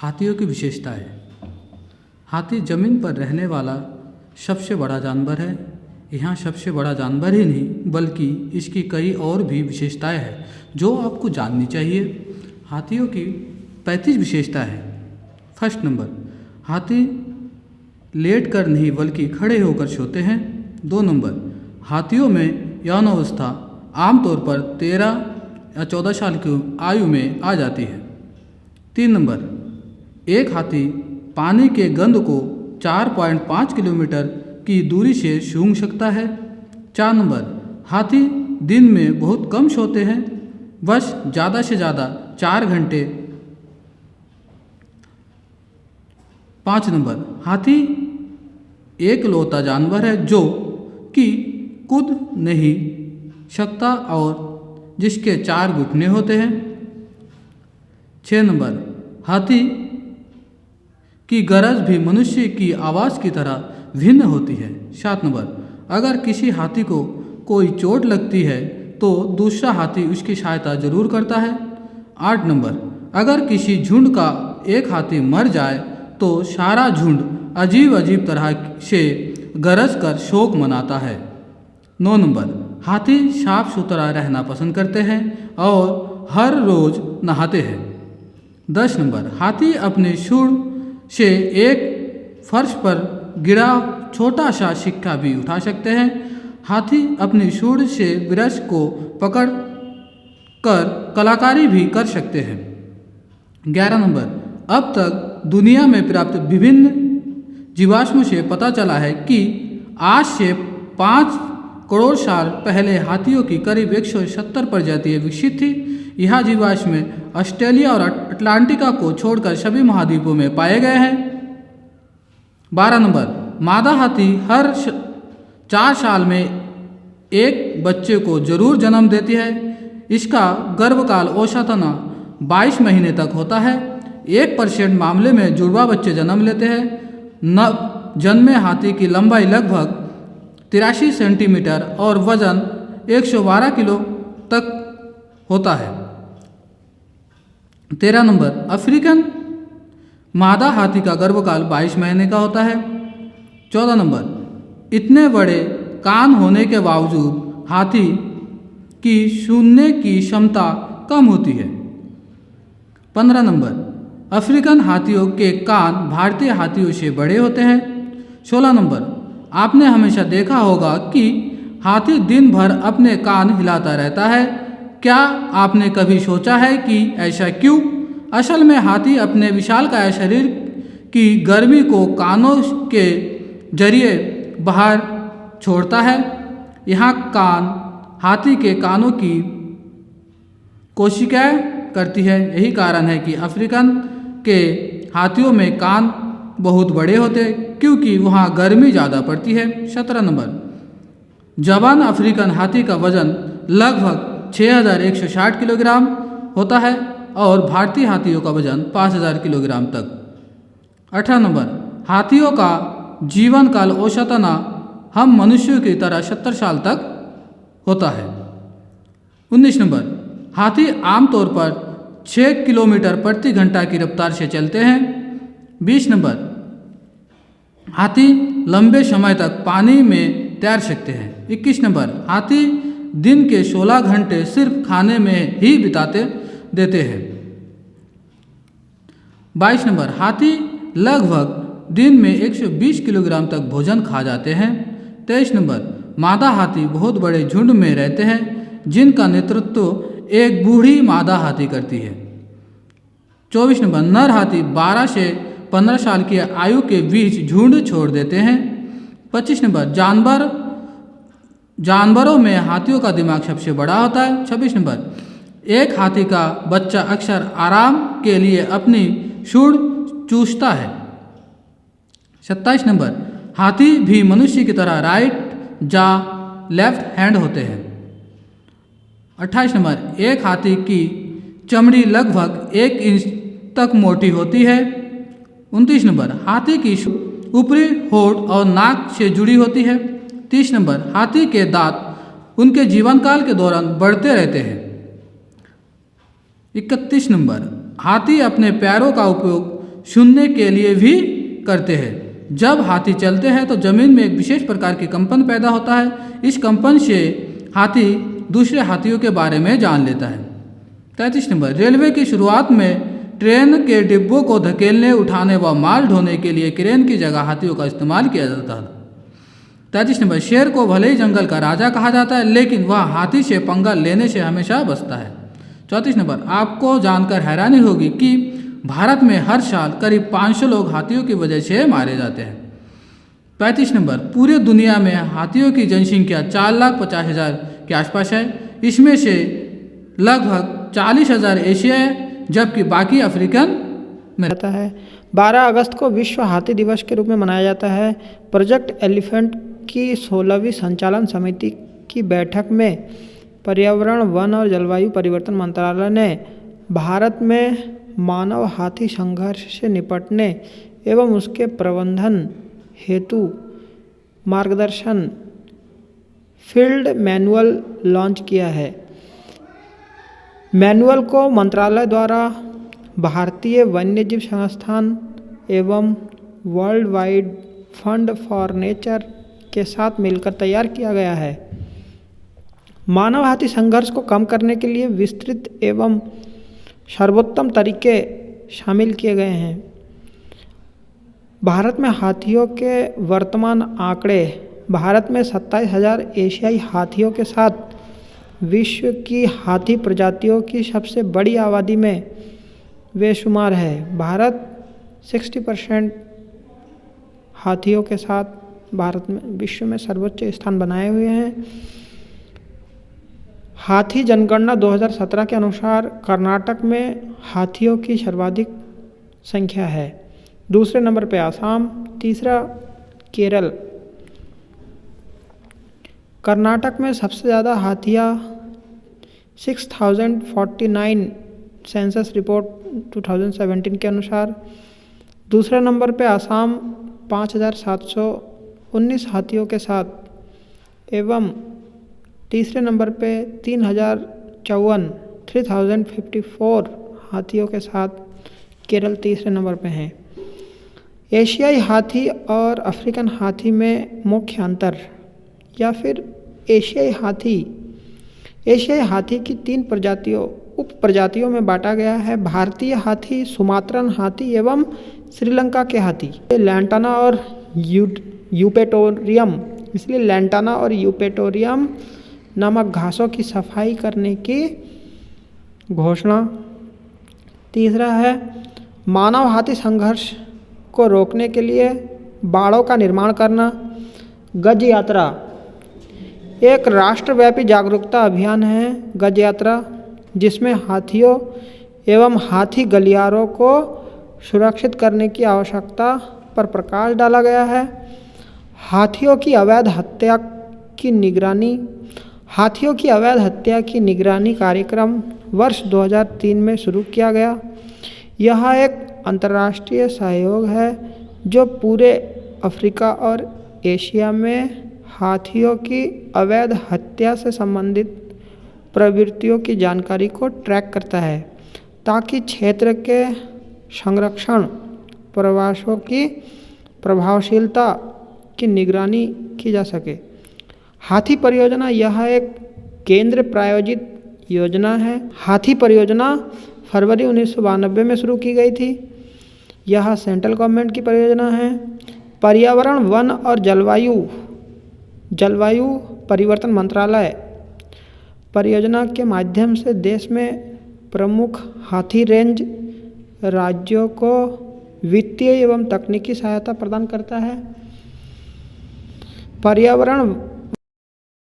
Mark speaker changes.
Speaker 1: हाथियों की विशेषताएं। हाथी जमीन पर रहने वाला सबसे बड़ा जानवर है। यहाँ सबसे बड़ा जानवर ही नहीं बल्कि इसकी कई और भी विशेषताएं हैं जो आपको जाननी चाहिए। हाथियों की 35 विशेषता है। फर्स्ट नंबर, हाथी लेट कर नहीं बल्कि खड़े होकर सोते हैं। 2 नंबर, हाथियों में यौन अवस्था आमतौर पर 13 या 14 साल की आयु में आ जाती है। 3 नंबर, एक हाथी पानी के गंध को 4.5 किलोमीटर की दूरी से सूंघ सकता है। 4 नंबर, हाथी दिन में बहुत कम सोते हैं, बस ज़्यादा से ज़्यादा 4 घंटे। 5 नंबर, हाथी एक लौता जानवर है जो कि कूद नहीं सकता और जिसके 4 घुटने होते हैं। 6 नंबर, हाथी की गरज भी मनुष्य की आवाज़ की तरह भिन्न होती है। 7 नंबर, अगर किसी हाथी को कोई चोट लगती है तो दूसरा हाथी उसकी सहायता जरूर करता है। 8 नंबर, अगर किसी झुंड का एक हाथी मर जाए तो सारा झुंड अजीब अजीब तरह से गरज कर शोक मनाता है। 9 नंबर, हाथी साफ सुथरा रहना पसंद करते हैं और हर रोज़ नहाते हैं। 10 नंबर, हाथी अपने सूंड से एक फर्श पर गिरा छोटा सा सिक्का भी उठा सकते हैं। हाथी अपनी सूंड से ब्रश को पकड़ कर कलाकारी भी कर सकते हैं। 11 नंबर, अब तक दुनिया में प्राप्त विभिन्न जीवाश्मों से पता चला है कि आज से 5 करोड़ साल पहले हाथियों की करीब 170 प्रजातियां विकसित थी। यह जीवाश्म ऑस्ट्रेलिया और अटलांटिका को छोड़कर सभी महाद्वीपों में पाए गए हैं। 12 नंबर, मादा हाथी हर 4 साल में एक बच्चे को जरूर जन्म देती है। इसका गर्भकाल औसतन 22 महीने तक होता है। 1% मामले में जुड़वा बच्चे जन्म लेते हैं। नव जन्मे हाथी की लंबाई लगभग 83 सेंटीमीटर और वजन 112 किलो तक होता है। 13 नंबर, अफ्रीकन मादा हाथी का गर्भकाल 22 महीने का होता है। 14 नंबर, इतने बड़े कान होने के बावजूद हाथी की सुनने की क्षमता कम होती है। 15 नंबर, अफ्रीकन हाथियों के कान भारतीय हाथियों से बड़े होते हैं। 16 नंबर, आपने हमेशा देखा होगा कि हाथी दिन भर अपने कान हिलाता रहता है। क्या आपने कभी सोचा है कि ऐसा क्यों? असल में हाथी अपने विशालकाय शरीर की गर्मी को कानों के जरिए बाहर छोड़ता है। यहाँ कान हाथी के कानों की कोशिकाएं करती है। यही कारण है कि अफ्रीकन के हाथियों में कान बहुत बड़े होते हैं क्योंकि वहाँ गर्मी ज़्यादा पड़ती है। 17 नंबर, जवान अफ्रीकन हाथी का वजन लगभग 6160 किलोग्राम होता है और भारतीय हाथियों का वजन 5000 किलोग्राम तक। 18 नंबर, हाथियों का जीवन काल औसतन हम मनुष्यों की तरह 70 साल तक होता है। 19 नंबर, हाथी आमतौर पर 6 किलोमीटर प्रति घंटा की रफ्तार से चलते हैं। 20 नंबर, हाथी लंबे समय तक पानी में तैर सकते हैं। 21 नंबर, हाथी दिन के 16 घंटे सिर्फ खाने में ही बिताते देते हैं। 22 नंबर, हाथी लगभग दिन में 120 किलोग्राम तक भोजन खा जाते हैं। 23 नंबर, मादा हाथी बहुत बड़े झुंड में रहते हैं जिनका नेतृत्व एक बूढ़ी मादा हाथी करती है। 24 नंबर, नर हाथी 12 से 15 साल की आयु के बीच झुंड छोड़ देते हैं। 25 नंबर, जानवरों में हाथियों का दिमाग सबसे बड़ा होता है। 26 नंबर, एक हाथी का बच्चा अक्सर आराम के लिए अपनी सूंड चूसता है। 27 नंबर, हाथी भी मनुष्य की तरह राइट या लेफ्ट हैंड होते हैं। 28 नंबर, एक हाथी की चमड़ी लगभग 1 इंच तक मोटी होती है। 29 नंबर, हाथी की ऊपरी होठ और नाक से जुड़ी होती है। 30 नंबर, हाथी के दांत उनके जीवन काल के दौरान बढ़ते रहते हैं। 31 नंबर, हाथी अपने पैरों का उपयोग सुनने के लिए भी करते हैं। जब हाथी चलते हैं तो जमीन में एक विशेष प्रकार की कंपन पैदा होता है। इस कंपन से हाथी दूसरे हाथियों के बारे में जान लेता है। 33 नंबर, रेलवे की शुरुआत में ट्रेन के डिब्बों को धकेलने, उठाने व माल ढोने के लिए क्रेन की जगह हाथियों का इस्तेमाल किया जाता था। 33 नंबर, शेर को भले ही जंगल का राजा कहा जाता है, लेकिन वह हाथी से पंगा लेने से हमेशा बचता है। 34 नंबर, आपको जानकर हैरानी होगी कि भारत में हर साल करीब 500 लोग हाथियों की वजह से मारे जाते हैं। 35 नंबर, पूरे दुनिया में हाथियों की जनसंख्या 4,50,000 के आसपास है। इसमें से लगभग 40,000 एशिया है, जबकि बाकी अफ्रीकन में
Speaker 2: रहता है। 12 अगस्त को विश्व हाथी दिवस के रूप में मनाया जाता है। प्रोजेक्ट एलिफेंट की 16वीं संचालन समिति की बैठक में पर्यावरण, वन और जलवायु परिवर्तन मंत्रालय ने भारत में मानव हाथी संघर्ष से निपटने एवं उसके प्रबंधन हेतु मार्गदर्शन फील्ड मैनुअल लॉन्च किया है। मैनुअल को मंत्रालय द्वारा भारतीय वन्यजीव संस्थान एवं world wide fund for nature के साथ मिलकर तैयार किया गया है। मानव हाथी संघर्ष को कम करने के लिए विस्तृत एवं सर्वोत्तम तरीके शामिल किए गए हैं। भारत में हाथियों के वर्तमान आंकड़े भारत में 27,000 एशियाई हाथियों के साथ विश्व की हाथी प्रजातियों की सबसे बड़ी आबादी में बेशुमार है। भारत 60% हाथियों के साथ भारत में विश्व में सर्वोच्च स्थान बनाए हुए हैं। हाथी जनगणना 2017 के अनुसार कर्नाटक में हाथियों की सर्वाधिक संख्या है। दूसरे नंबर पे आसाम, तीसरा केरल। कर्नाटक में सबसे ज़्यादा हाथियाँ 6049 सेंसस रिपोर्ट 2017 के अनुसार। दूसरे नंबर पे आसाम 5,719 हाथियों के साथ एवं तीसरे नंबर पे 3,054 हाथियों के साथ केरल तीसरे नंबर पे हैं। एशियाई हाथी और अफ्रीकन हाथी में मुख्य अंतर या फिर एशियाई हाथी की 3 उप प्रजातियों में बांटा गया है। भारतीय हाथी, सुमात्रन हाथी एवं श्रीलंका के हाथी। लैंटाना और यूपेटोरियम, इसलिए लैंटाना और यूपेटोरियम नामक घासों की सफाई करने की घोषणा। तीसरा है मानव हाथी संघर्ष को रोकने के लिए बाड़ों का निर्माण करना। गज यात्रा एक राष्ट्रव्यापी जागरूकता अभियान है। गज यात्रा जिसमें हाथियों एवं हाथी गलियारों को सुरक्षित करने की आवश्यकता पर प्रकाश डाला गया है। हाथियों की अवैध हत्या की निगरानी कार्यक्रम वर्ष 2003 में शुरू किया गया। यह एक अंतर्राष्ट्रीय सहयोग है जो पूरे अफ्रीका और एशिया में हाथियों की अवैध हत्या से संबंधित प्रवृत्तियों की जानकारी को ट्रैक करता है ताकि क्षेत्र के संरक्षण प्रयासों की प्रभावशीलता की निगरानी की जा सके। हाथी परियोजना यह एक केंद्र प्रायोजित योजना है। हाथी परियोजना फरवरी 1992 में शुरू की गई थी। यह सेंट्रल गवर्नमेंट की परियोजना है। पर्यावरण, वन और जलवायु परिवर्तन मंत्रालय परियोजना के माध्यम से देश में प्रमुख हाथी रेंज राज्यों को वित्तीय एवं तकनीकी सहायता प्रदान करता है। पर्यावरण,